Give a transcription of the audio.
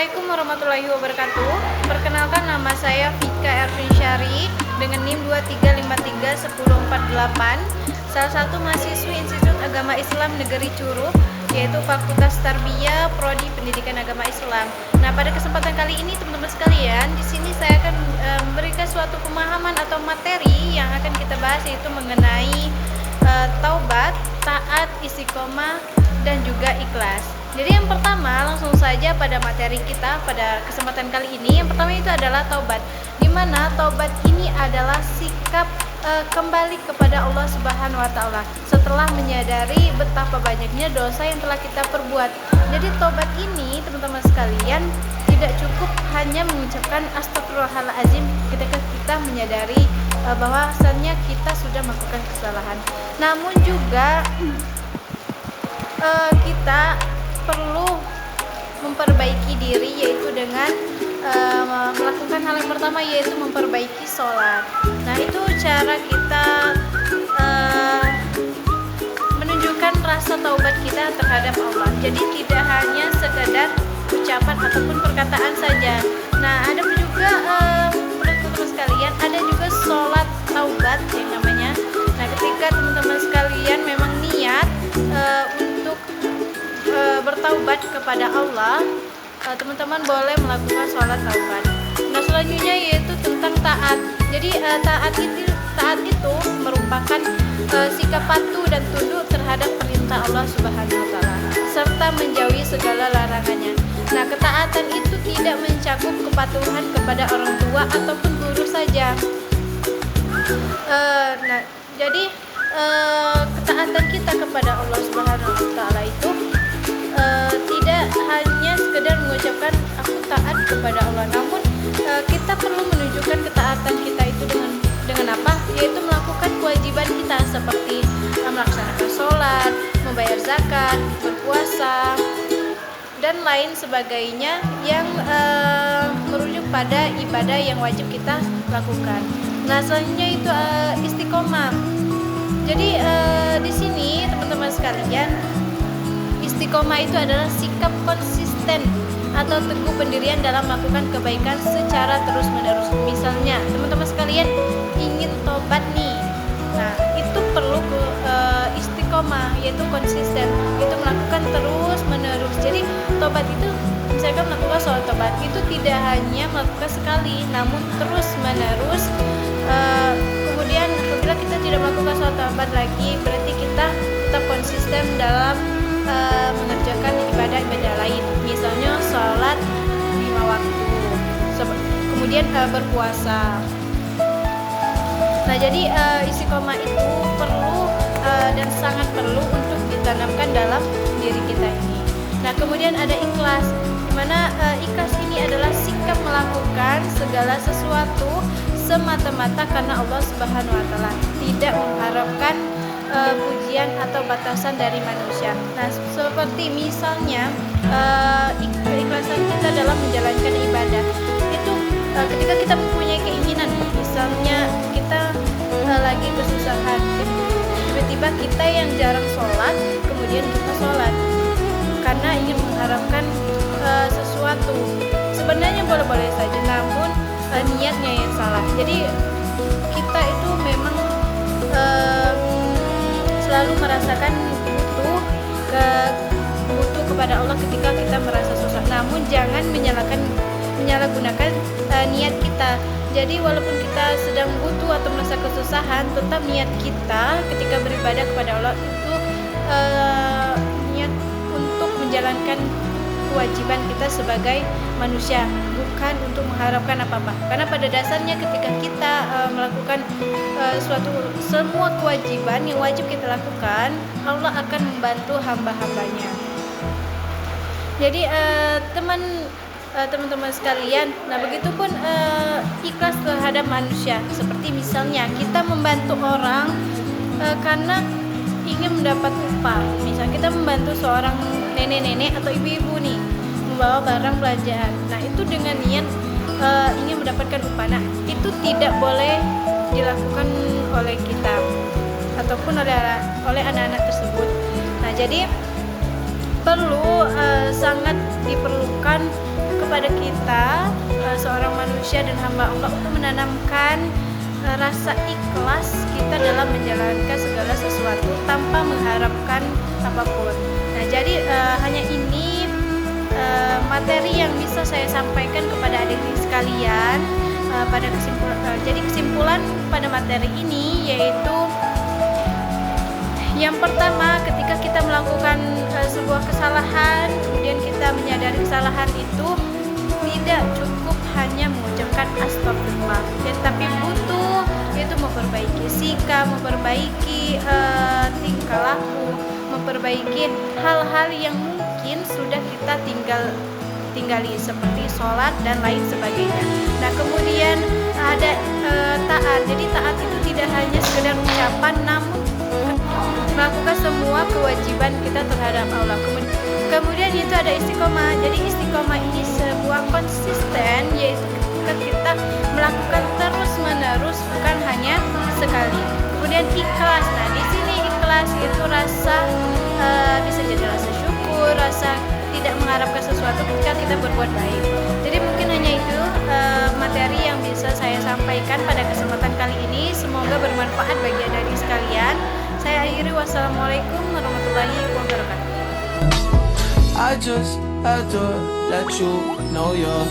Assalamualaikum warahmatullahi wabarakatuh. Perkenalkan, nama saya Vika Ervinsyari dengan NIM 23531048, salah satu mahasiswi Institut Agama Islam Negeri Curug, yaitu Fakultas Tarbiyah Prodi Pendidikan Agama Islam. Nah, pada kesempatan kali ini teman-teman sekalian, di sini saya akan memberikan suatu pemahaman atau materi yang akan kita bahas, yaitu mengenai taubat, taat, istiqomah, dan juga ikhlas. Jadi yang pertama, langsung saja pada materi kita pada kesempatan kali ini. Yang pertama itu adalah taubat, di mana taubat ini adalah sikap kembali kepada Allah Subhanahu wa Ta'ala setelah menyadari betapa banyaknya dosa yang telah kita perbuat. Jadi taubat ini, teman-teman sekalian, tidak cukup hanya mengucapkan astagfirullahaladzim ketika kita menyadari bahwasannya kita sudah melakukan kesalahan, namun juga kita perlu memperbaiki diri, yaitu dengan melakukan hal yang pertama, yaitu memperbaiki sholat. Nah, itu cara kita menunjukkan rasa taubat kita terhadap Allah. Jadi tidak hanya sekedar ucapan ataupun perkataan saja. Nah, ada juga teman-teman sekalian, ada juga sholat taubat yang namanya. Nah, ketika teman-teman sekalian memang niat untuk bertaubat kepada Allah, teman-teman boleh melakukan sholat taubat. Nah, selanjutnya yaitu tentang taat. Jadi taat itu merupakan sikap patuh dan tunduk terhadap perintah Allah Subhanahu wa Ta'ala serta menjauhi segala larangannya. Nah, ketaatan itu tidak mencakup kepatuhan kepada orang tua ataupun guru saja. Jadi ketaatan kita kepada Allah Subhanahu wa Ta'ala itu tidak hanya sekedar mengucapkan aku taat kepada Allah, namun kita perlu menunjukkan ketaatan kita itu dengan apa? Yaitu melakukan kewajiban kita seperti melaksanakan sholat, membayar zakat, berpuasa, dan lain sebagainya yang merujuk pada ibadah yang wajib kita lakukan. Nah, selanjutnya itu istiqomah. Jadi di sini teman-teman sekalian, istiqomah itu adalah sikap konsisten atau teguh pendirian dalam melakukan kebaikan secara terus-menerus. Misalnya, teman-teman sekalian ingin tobat nih. Nah, itu perlu istiqomah, yaitu konsisten, itu melakukan terus-menerus. Jadi, tobat itu, misalkan melakukan sholat tobat, itu tidak hanya melakukan sekali, namun terus-menerus. Kemudian, apabila kita tidak melakukan sholat tobat lagi, berarti kita tetap konsisten dalam mengerjakan ibadah-ibadah lain, misalnya sholat 5 waktu, kemudian berpuasa. Nah, jadi istiqomah itu perlu dan sangat perlu untuk ditanamkan dalam diri kita ini. Nah, kemudian ada ikhlas, dimana ikhlas ini adalah sikap melakukan segala sesuatu semata-mata karena Allah Subhanahu wa Ta'ala, tidak mengharapkan pujian atau batasan dari manusia. Nah, seperti misalnya keikhlasan kita dalam menjalankan ibadah itu ketika kita mempunyai keinginan, misalnya kita lagi kesusahan, tiba-tiba kita yang jarang sholat, kemudian kita sholat karena ingin mengharapkan sesuatu. Sebenarnya boleh-boleh saja, namun niatnya yang salah. Jadi kita itu memang selalu merasakan butuh kepada Allah ketika kita merasa susah, namun jangan menyalahgunakan niat kita. Jadi walaupun kita sedang butuh atau merasa kesusahan, tetap niat kita ketika beribadah kepada Allah itu niat untuk menjalankan kewajiban kita sebagai manusia, bukan untuk mengharapkan apa-apa. Karena pada dasarnya ketika kita melakukan semua kewajiban yang wajib kita lakukan, Allah akan membantu hamba-hambanya. Jadi teman-teman sekalian, nah begitupun ikhlas terhadap manusia. Seperti misalnya kita membantu orang karena ingin mendapat upah. Misalnya kita membantu seorang nenek-nenek atau ibu-ibu nih membawa barang belanjaan. Nah, itu dengan niat ingin mendapatkan upah. Nah, itu tidak boleh dilakukan oleh kita ataupun oleh anak-anak tersebut. Nah, jadi perlu sangat diperlukan kepada kita seorang manusia dan hamba Allah untuk menanamkan rasa ikhlas kita dalam menjalankan segala sesuatu tanpa mengharapkan apapun. Nah, jadi hanya ini materi yang bisa saya sampaikan kepada adik-adik sekalian pada jadi kesimpulan pada materi ini yaitu yang pertama, ketika kita melakukan sebuah kesalahan, kemudian kita menyadari kesalahan itu tidak cukup hanya mengucapkan astagfirullah, tetapi butuh yaitu memperbaiki sikap, memperbaiki tingkah laku, memperbaiki hal-hal yang mungkin sudah kita tinggali seperti sholat dan lain sebagainya. Nah, kemudian ada taat. Jadi taat itu tidak hanya sekedar ucapan, namun melakukan semua kewajiban kita terhadap Allah. Kemudian itu ada istiqomah. Jadi istiqomah ini sebuah konsisten, yaitu ketika kita melakukan terus menerus, bukan hanya sekali. Kemudian ikhlas. Nah, di sini ikhlas itu rasa bisa jadi rasa syukur, rasa tidak mengharapkan sesuatu ketika kita berbuat baik. Jadi mungkin hanya itu materi yang bisa saya sampaikan pada kesempatan kali ini. Semoga bermanfaat bagi adik-adik sekalian. Saya akhiri, wassalamualaikum warahmatullahi wabarakatuh. I just had to let you know you're